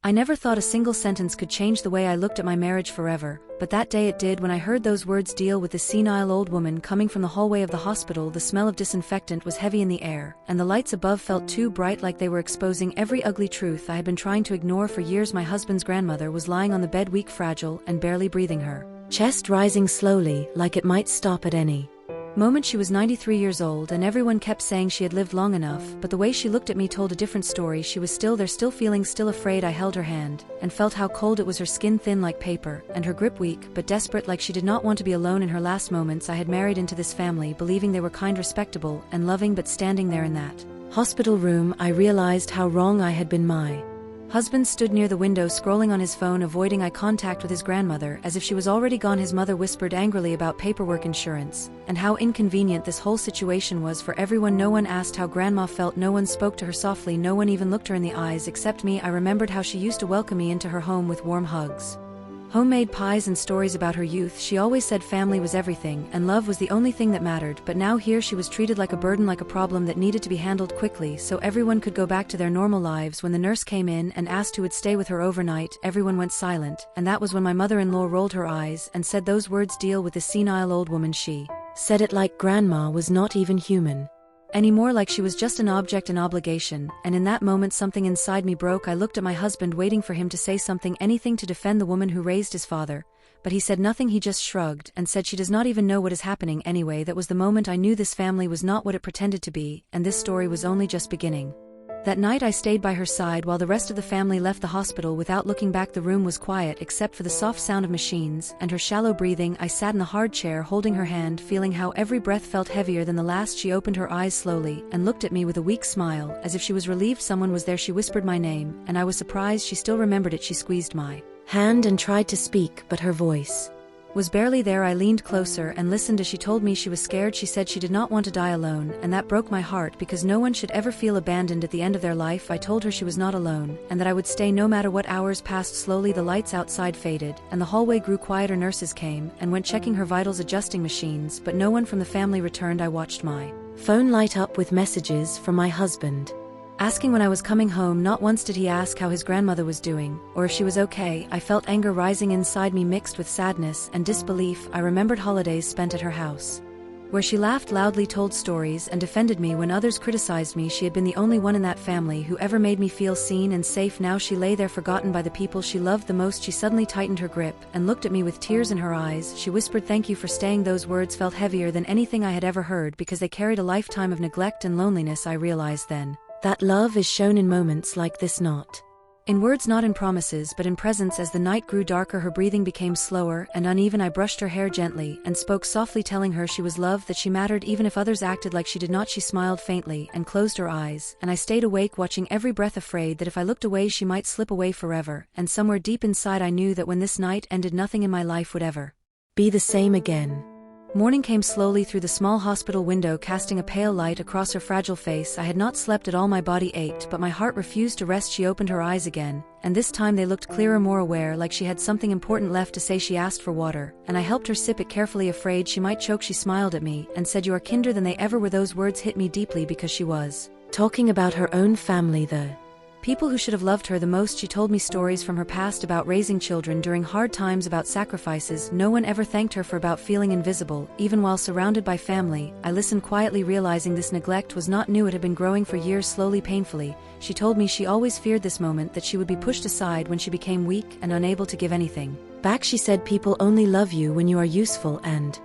I never thought a single sentence could change the way I looked at my marriage forever, but that day it did when I heard those words deal with this senile old woman coming from the hallway of the hospital. The smell of disinfectant was heavy in the air, and the lights above felt too bright, like they were exposing every ugly truth I had been trying to ignore for years. My husband's grandmother was lying on the bed, weak, fragile, and barely breathing, her chest rising slowly, like it might stop at any moment. She was 93 years old, and everyone kept saying she had lived long enough, but the way she looked at me told a different story. She was still there, still feeling, still afraid. I held her hand, and felt how cold it was, her skin thin like paper, and her grip weak, but desperate, like she did not want to be alone in her last moments. I had married into this family, believing they were kind, respectable, and loving, but standing there in that hospital room, I realized how wrong I had been. My husband stood near the window, scrolling on his phone, avoiding eye contact with his grandmother, as if she was already gone. His mother whispered angrily about paperwork, insurance, and how inconvenient this whole situation was for everyone. No one asked how Grandma felt, no one spoke to her softly, no one even looked her in the eyes except me. I remembered how she used to welcome me into her home with warm hugs, homemade pies, and stories about her youth. She always said family was everything, and love was the only thing that mattered, but now here she was treated like a burden, like a problem that needed to be handled quickly so everyone could go back to their normal lives. When the nurse came in and asked who would stay with her overnight, everyone went silent, and that was when my mother-in-law rolled her eyes and said those words, deal with this senile old woman. She said it like Grandma was not even human anymore, like she was just an object, an obligation, and in that moment something inside me broke. I looked at my husband, waiting for him to say something, anything to defend the woman who raised his father, but he said nothing. He just shrugged and said, she does not even know what is happening anyway. That was the moment I knew this family was not what it pretended to be, and this story was only just beginning. That night I stayed by her side while the rest of the family left the hospital without looking back. The room was quiet except for the soft sound of machines and her shallow breathing. I sat in the hard chair, holding her hand, feeling how every breath felt heavier than the last. She opened her eyes slowly and looked at me with a weak smile, as if she was relieved someone was there. She whispered my name, and I was surprised she still remembered it. She squeezed my hand and tried to speak, but her voice was barely there. I leaned closer and listened as she told me she was scared. She said she did not want to die alone, and that broke my heart, because no one should ever feel abandoned at the end of their life. I told her she was not alone, and that I would stay no matter what. Hours passed slowly. The lights outside faded, and the hallway grew quieter. Nurses came and went, checking her vitals, adjusting machines, but no one from the family returned. I watched my phone light up with messages from my husband, asking when I was coming home. Not once did he ask how his grandmother was doing, or if she was okay. I felt anger rising inside me, mixed with sadness and disbelief. I remembered holidays spent at her house, where she laughed loudly, told stories, and defended me when others criticized me. She had been the only one in that family who ever made me feel seen and safe. Now she lay there, forgotten by the people she loved the most. She suddenly tightened her grip and looked at me with tears in her eyes. She whispered, "Thank you for staying." Those words felt heavier than anything I had ever heard, because they carried a lifetime of neglect and loneliness. I realized then that love is shown in moments like this, not in words, not in promises, but in presence. As the night grew darker, her breathing became slower and uneven. I brushed her hair gently and spoke softly, telling her she was loved, that she mattered even if others acted like she did not. She smiled faintly and closed her eyes, and I stayed awake, watching every breath, afraid that if I looked away she might slip away forever. And somewhere deep inside I knew that when this night ended, nothing in my life would ever be the same again. Morning came slowly through the small hospital window, casting a pale light across her fragile face. I had not slept at all. My body ached, but my heart refused to rest. She opened her eyes again, and this time they looked clearer, more aware, like she had something important left to say. She asked for water, and I helped her sip it carefully, afraid she might choke. She smiled at me and said, "You are kinder than they ever were." Those words hit me deeply, because she was talking about her own family, the people who should have loved her the most. She told me stories from her past about raising children during hard times, about sacrifices no one ever thanked her for, about feeling invisible even while surrounded by family. I listened quietly, realizing this neglect was not new. It had been growing for years, slowly, painfully. She told me she always feared this moment, that she would be pushed aside when she became weak and unable to give anything back. She said, "People only love you when you are useful," and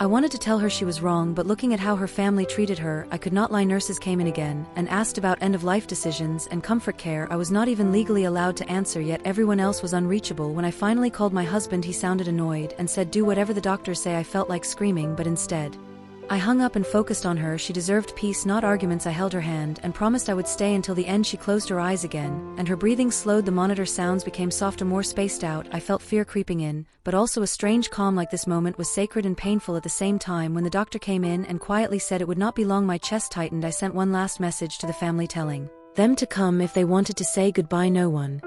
I wanted to tell her she was wrong, but looking at how her family treated her, I could not lie. Nurses came in again and asked about end-of-life decisions and comfort care. I was not even legally allowed to answer, yet everyone else was unreachable. When I finally called my husband, he sounded annoyed and said, "Do whatever the doctors say." I felt like screaming, but instead I hung up and focused on her. She deserved peace, not arguments. I held her hand and promised I would stay until the end. She closed her eyes again, and her breathing slowed. The monitor sounds became softer, more spaced out. I felt fear creeping in, but also a strange calm, like this moment was sacred and painful at the same time. When the doctor came in and quietly said it would not be long, my chest tightened. I sent one last message to the family, telling them to come if they wanted to say goodbye. No one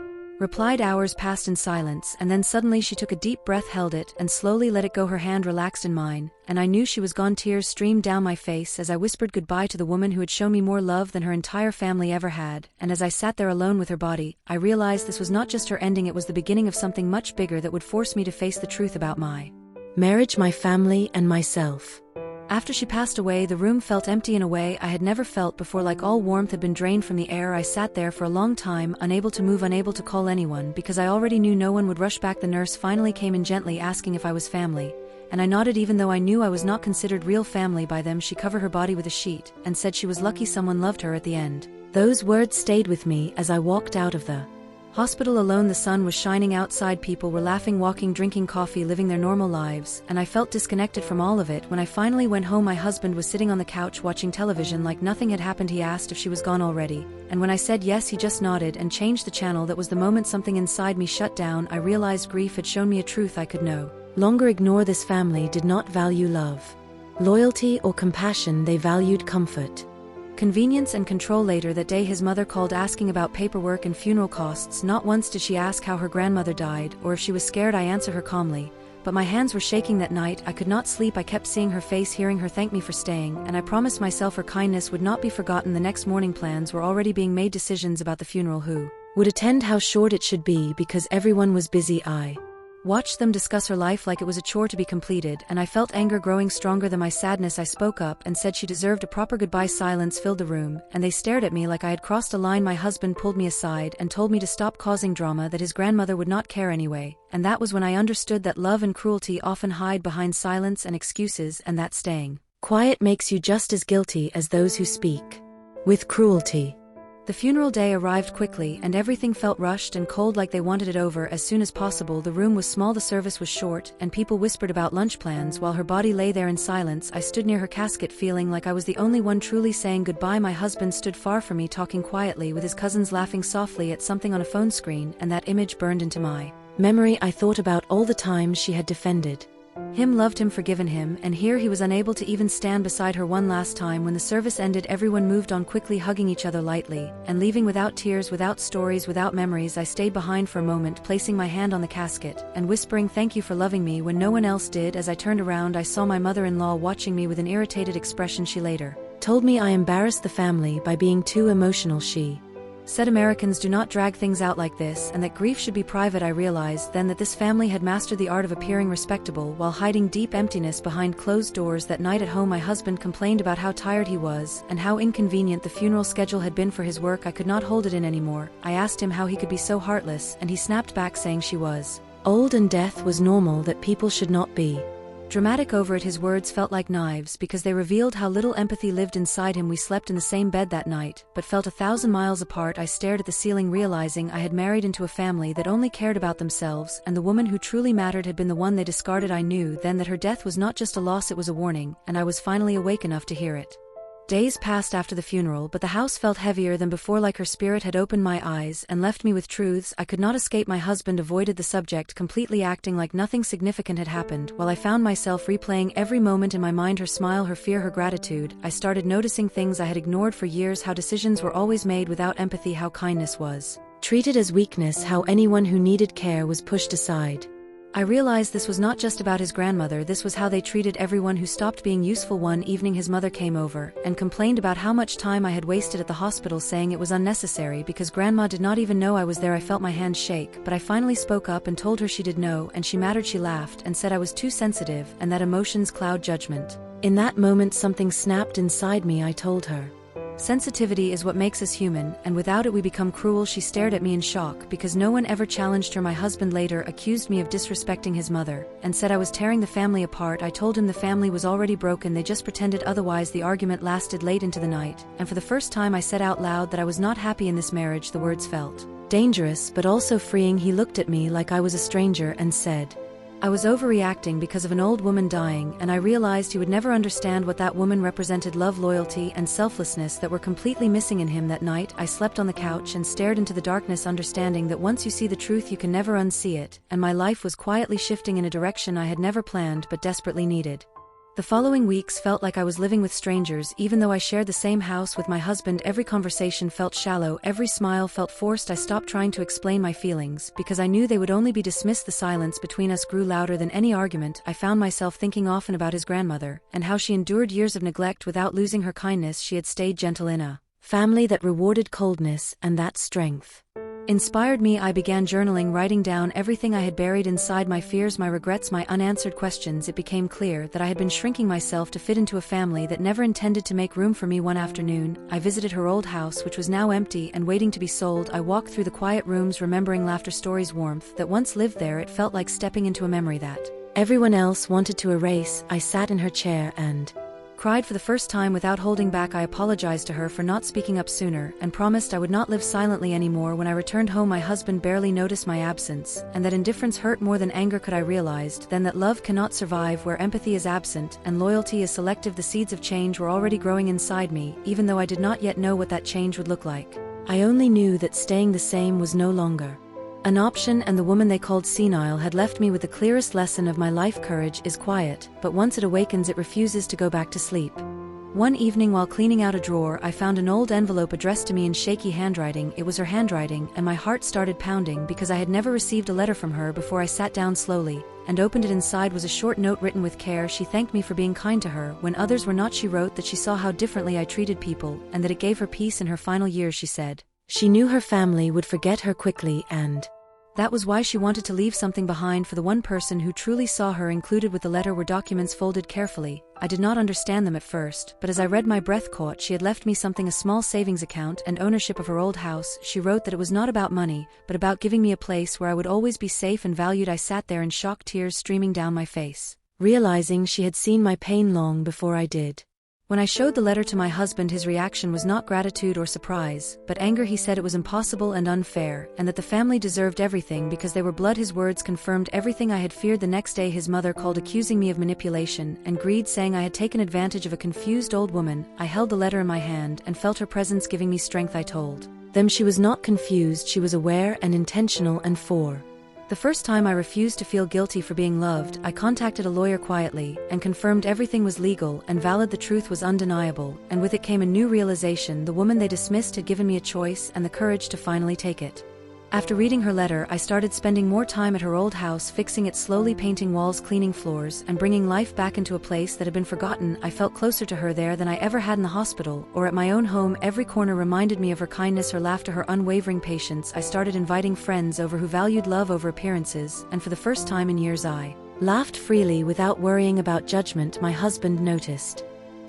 Replied. Hours passed in silence, and then suddenly she took a deep breath, held it, and slowly let it go. Her hand relaxed in mine, and I knew she was gone. Tears streamed down my face as I whispered goodbye to the woman who had shown me more love than her entire family ever had, and as I sat there alone with her body, I realized this was not just her ending, it was the beginning of something much bigger that would force me to face the truth about my marriage, my family, and myself. After she passed away, the room felt empty in a way I had never felt before, like all warmth had been drained from the air. I sat there for a long time, unable to move, unable to call anyone, because I already knew no one would rush back. The nurse finally came in, gently asking if I was family, and I nodded even though I knew I was not considered real family by them. She covered her body with a sheet, and said she was lucky someone loved her at the end. Those words stayed with me as I walked out of the hospital alone. The sun was shining outside, people were laughing, walking, drinking coffee, living their normal lives, and I felt disconnected from all of it. When I finally went home, my husband was sitting on the couch watching television like nothing had happened. He asked if she was gone already, and when I said yes, he just nodded and changed the channel. That was the moment something inside me shut down. I realized grief had shown me a truth I could no longer ignore. This family did not value love, loyalty, or compassion. They valued comfort, convenience, and control. Later that day, his mother called asking about paperwork and funeral costs. Not once did she ask how her grandmother died or if she was scared. I answered her calmly, but my hands were shaking. That night I could not sleep. I kept seeing her face, hearing her thank me for staying, and I promised myself her kindness would not be forgotten. The next morning, plans were already being made, decisions about the funeral, who would attend, how short it should be, because everyone was busy. I watched them discuss her life like it was a chore to be completed, and I felt anger growing stronger than my sadness. I spoke up and said she deserved a proper goodbye. Silence filled the room, and they stared at me like I had crossed a line. My husband pulled me aside and told me to stop causing drama, that his grandmother would not care anyway, and that was when I understood that love and cruelty often hide behind silence and excuses, and that staying quiet makes you just as guilty as those who speak with cruelty. The funeral day arrived quickly, and everything felt rushed and cold, like they wanted it over as soon as possible. The room was small, the service was short, and people whispered about lunch plans while her body lay there in silence. I stood near her casket, feeling like I was the only one truly saying goodbye. My husband stood far from me, talking quietly with his cousins, laughing softly at something on a phone screen, and that image burned into my memory. I thought about all the times she had defended him, loved him, forgiven him, and here he was unable to even stand beside her one last time. When the service ended, everyone moved on quickly, hugging each other lightly, and leaving without tears, without stories, without memories. I stayed behind for a moment, placing my hand on the casket, and whispering thank you for loving me when no one else did. As I turned around, I saw my mother-in-law watching me with an irritated expression. She later told me I embarrassed the family by being too emotional. She said Americans do not drag things out like this, and that grief should be private. I realized then that this family had mastered the art of appearing respectable while hiding deep emptiness behind closed doors. That night at home, my husband complained about how tired he was and how inconvenient the funeral schedule had been for his work. I could not hold it in anymore. I asked him how he could be so heartless, and he snapped back, saying she was old and death was normal, that people should not be dramatic over it. His words felt like knives because they revealed how little empathy lived inside him. We slept in the same bed that night, but felt 1,000 miles apart. I stared at the ceiling, realizing I had married into a family that only cared about themselves, and the woman who truly mattered had been the one they discarded. I knew then that her death was not just a loss, it was a warning, and I was finally awake enough to hear it. Days passed after the funeral, but the house felt heavier than before, like her spirit had opened my eyes and left me with truths I could not escape. My husband avoided the subject completely, acting like nothing significant had happened, while I found myself replaying every moment in my mind, her smile, her fear, her gratitude. I started noticing things I had ignored for years: how decisions were always made without empathy, how kindness was treated as weakness, how anyone who needed care was pushed aside. I realized this was not just about his grandmother, this was how they treated everyone who stopped being useful. One evening his mother came over and complained about how much time I had wasted at the hospital, saying it was unnecessary because grandma did not even know I was there. I felt my hands shake, but I finally spoke up and told her she did know, and she mattered. She laughed and said I was too sensitive and that emotions cloud judgment. In that moment something snapped inside me. I told her, sensitivity is what makes us human, and without it we become cruel. She stared at me in shock because no one ever challenged her. My husband later accused me of disrespecting his mother and said I was tearing the family apart. I told him the family was already broken, they just pretended otherwise. The argument lasted late into the night, and for the first time I said out loud that I was not happy in this marriage. The words felt dangerous but also freeing. He looked at me like I was a stranger and said I was overreacting because of an old woman dying, and I realized he would never understand what that woman represented: love, loyalty, and selflessness that were completely missing in him. That night, I slept on the couch and stared into the darkness, understanding that once you see the truth you can never unsee it, and my life was quietly shifting in a direction I had never planned but desperately needed. The following weeks felt like I was living with strangers. Even though I shared the same house with my husband, every conversation felt shallow, every smile felt forced. I stopped trying to explain my feelings, because I knew they would only be dismissed. The silence between us grew louder than any argument. I found myself thinking often about his grandmother, and how she endured years of neglect without losing her kindness. She had stayed gentle in a family that rewarded coldness, and that strength inspired me. I began journaling, writing down everything I had buried inside, my fears, my regrets, my unanswered questions. It became clear that I had been shrinking myself to fit into a family that never intended to make room for me. One afternoon, I visited her old house, which was now empty and waiting to be sold. I walked through the quiet rooms, remembering laughter, stories, warmth that once lived there. It felt like stepping into a memory that everyone else wanted to erase. I sat in her chair and cried for the first time without holding back. I apologized to her for not speaking up sooner, and promised I would not live silently anymore. When I returned home, my husband barely noticed my absence, and that indifference hurt more than anger could. I realized then that love cannot survive where empathy is absent, and loyalty is selective. The seeds of change were already growing inside me, even though I did not yet know what that change would look like. I only knew that staying the same was no longer an option, and the woman they called senile had left me with the clearest lesson of my life. Courage is quiet, but once it awakens, it refuses to go back to sleep. One evening, while cleaning out a drawer, I found an old envelope addressed to me in shaky handwriting. It was her handwriting, and my heart started pounding, because I had never received a letter from her before. I sat down slowly and opened it. Inside was a short note written with care. She thanked me for being kind to her when others were not. She wrote that she saw how differently I treated people, and that it gave her peace in her final years. She said she knew her family would forget her quickly, and that was why she wanted to leave something behind for the one person who truly saw her. Included with the letter were documents folded carefully. I did not understand them at first, but as I read, my breath caught. She had left me something, a small savings account and ownership of her old house. She wrote that it was not about money, but about giving me a place where I would always be safe and valued. I sat there in shock, tears streaming down my face, realizing she had seen my pain long before I did. When I showed the letter to my husband, his reaction was not gratitude or surprise, but anger. He said it was impossible and unfair, and that the family deserved everything because they were blood. His words confirmed everything I had feared. The next day, his mother called, accusing me of manipulation and greed, saying I had taken advantage of a confused old woman. I held the letter in my hand and felt her presence giving me strength. I told them she was not confused, she was aware and intentional. And for the first time, I refused to feel guilty for being loved. I contacted a lawyer quietly and confirmed everything was legal and valid. The truth was undeniable, and with it came a new realization. The woman they dismissed had given me a choice and the courage to finally take it. After reading her letter, I started spending more time at her old house, fixing it slowly, painting walls, cleaning floors, and bringing life back into a place that had been forgotten. I felt closer to her there than I ever had in the hospital or at my own home. Every corner reminded me of her kindness, her laughter, her unwavering patience. I started inviting friends over who valued love over appearances, and for the first time in years I laughed freely without worrying about judgment. My husband noticed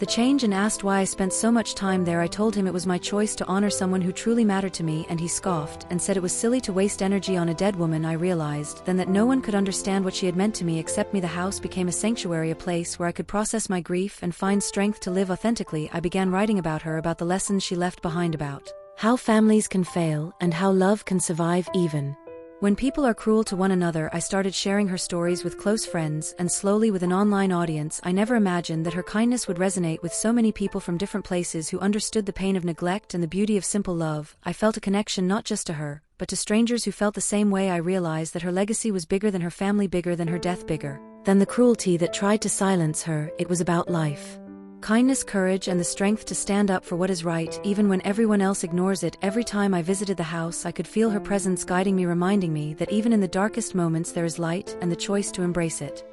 the change and asked why I spent so much time there. I told him it was my choice to honor someone who truly mattered to me, and he scoffed and said it was silly to waste energy on a dead woman. I realized then that no one could understand what she had meant to me except me. The house became a sanctuary, a place where I could process my grief and find strength to live authentically. I began writing about her, about the lessons she left behind, about how families can fail and how love can survive even when people are cruel to one another. I started sharing her stories with close friends, and slowly with an online audience. I never imagined that her kindness would resonate with so many people from different places who understood the pain of neglect and the beauty of simple love. I felt a connection not just to her, but to strangers who felt the same way. I realized that her legacy was bigger than her family, bigger than her death, bigger than the cruelty that tried to silence her. It was about life, kindness, courage, and the strength to stand up for what is right, even when everyone else ignores it. Every time I visited the house, I could feel her presence guiding me, reminding me that even in the darkest moments there is light, and the choice to embrace it.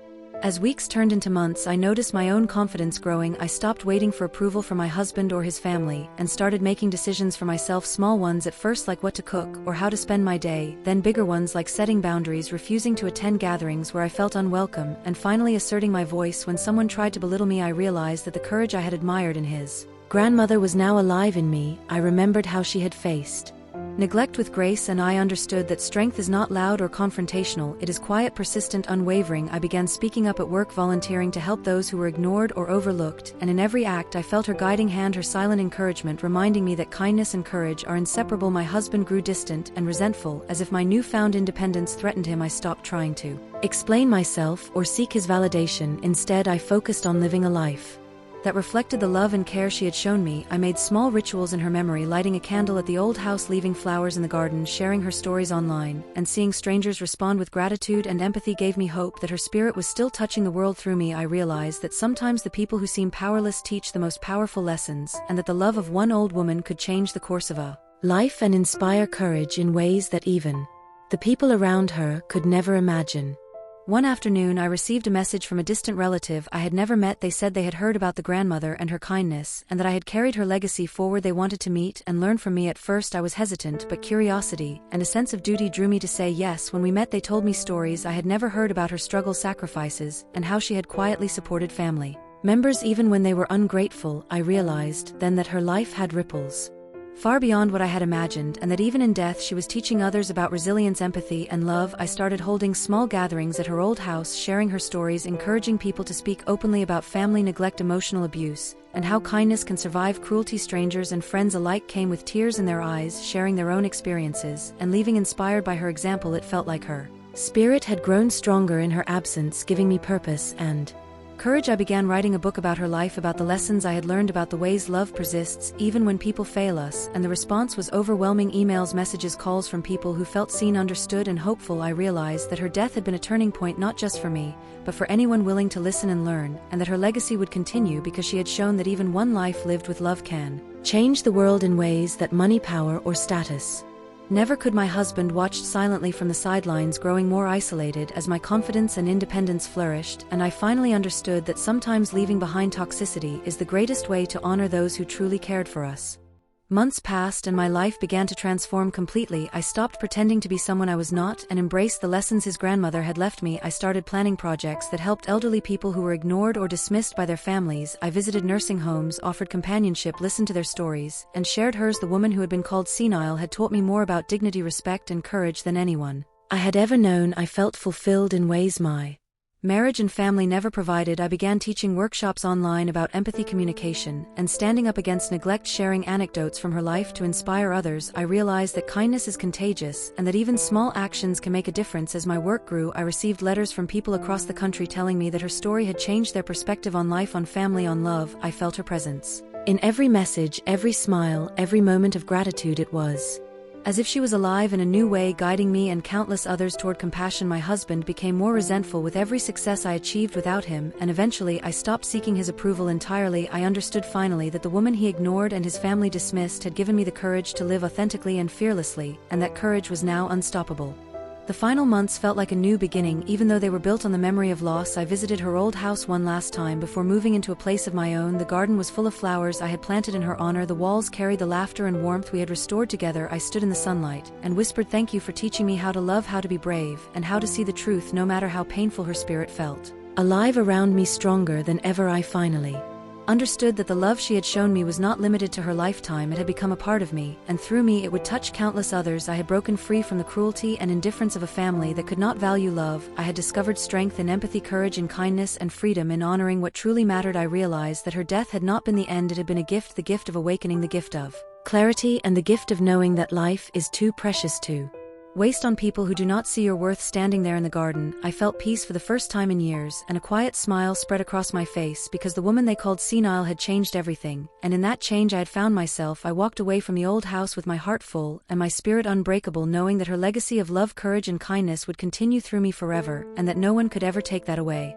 As weeks turned into months, I noticed my own confidence growing. I stopped waiting for approval from my husband or his family, and started making decisions for myself. Small ones at first, like what to cook or how to spend my day, then bigger ones like setting boundaries, refusing to attend gatherings where I felt unwelcome, and finally asserting my voice when someone tried to belittle me. I realized that the courage I had admired in his grandmother was now alive in me. I remembered how she had faced neglect with grace, and I understood that strength is not loud or confrontational. It is quiet, persistent, unwavering. I began speaking up at work, volunteering to help those who were ignored or overlooked, and in every act I felt her guiding hand, her silent encouragement, reminding me that kindness and courage are inseparable. My husband grew distant and resentful, as if my newfound independence threatened him. I stopped trying to explain myself or seek his validation. Instead, I focused on living a life that reflected the love and care she had shown me. I made small rituals in her memory, lighting a candle at the old house, leaving flowers in the garden, sharing her stories online, and seeing strangers respond with gratitude and empathy gave me hope that her spirit was still touching the world through me. I realized that sometimes the people who seem powerless teach the most powerful lessons, and that the love of one old woman could change the course of a life and inspire courage in ways that even the people around her could never imagine. One afternoon I received a message from a distant relative I had never met. They said they had heard about the grandmother and her kindness, and that I had carried her legacy forward. They wanted to meet and learn from me. At first I was hesitant, but curiosity and a sense of duty drew me to say yes. When we met, they told me stories I had never heard about her struggles, sacrifices, and how she had quietly supported family members even when they were ungrateful. I realized then that her life had ripples far beyond what I had imagined, and that even in death she was teaching others about resilience, empathy, and love. I started holding small gatherings at her old house, sharing her stories, encouraging people to speak openly about family neglect, emotional abuse, and how kindness can survive cruelty. Strangers and friends alike came with tears in their eyes, sharing their own experiences, and leaving inspired by her example. It felt like her spirit had grown stronger in her absence, giving me purpose and courage. I began writing a book about her life, about the lessons I had learned, about the ways love persists even when people fail us, and the response was overwhelming. Emails, messages, calls from people who felt seen, understood, and hopeful. I realized that her death had been a turning point, not just for me, but for anyone willing to listen and learn, and that her legacy would continue because she had shown that even one life lived with love can change the world in ways that money, power, or status never could. My husband watched silently from the sidelines, growing more isolated as my confidence and independence flourished, and I finally understood that sometimes leaving behind toxicity is the greatest way to honor those who truly cared for us. Months passed and my life began to transform completely. I stopped pretending to be someone I was not and embraced the lessons his grandmother had left me. I started planning projects that helped elderly people who were ignored or dismissed by their families. I visited nursing homes, offered companionship, listened to their stories, and shared hers. The woman who had been called senile had taught me more about dignity, respect, and courage than anyone I had ever known. I felt fulfilled in ways my marriage and family never provided. I began teaching workshops online about empathy, communication, and standing up against neglect, sharing anecdotes from her life to inspire others. I realized that kindness is contagious and that even small actions can make a difference. As my work grew, I received letters from people across the country telling me that her story had changed their perspective on life, on family, on love. I felt her presence in every message, every smile, every moment of gratitude. It was as if she was alive in a new way, guiding me and countless others toward compassion. My husband became more resentful with every success I achieved without him, and eventually I stopped seeking his approval entirely. I understood finally that the woman he ignored and his family dismissed had given me the courage to live authentically and fearlessly, and that courage was now unstoppable. The final months felt like a new beginning, even though they were built on the memory of loss. I visited her old house one last time before moving into a place of my own. The garden was full of flowers I had planted in her honor. The walls carried the laughter and warmth we had restored together. I stood in the sunlight and whispered, "Thank you for teaching me how to love, how to be brave, and how to see the truth no matter how painful." Her spirit felt alive around me, stronger than ever. I finally understood that the love she had shown me was not limited to her lifetime. It had become a part of me, and through me it would touch countless others. I had broken free from the cruelty and indifference of a family that could not value love. I had discovered strength in empathy, courage in kindness, and freedom in honoring what truly mattered. I realized that her death had not been the end. It had been a gift, the gift of awakening, the gift of clarity, and the gift of knowing that life is too precious to waste on people who do not see your worth. Standing there in the garden, I felt peace for the first time in years, and a quiet smile spread across my face because the woman they called senile had changed everything, and in that change I had found myself. I walked away from the old house with my heart full and my spirit unbreakable, knowing that her legacy of love, courage, and kindness would continue through me forever, and that no one could ever take that away.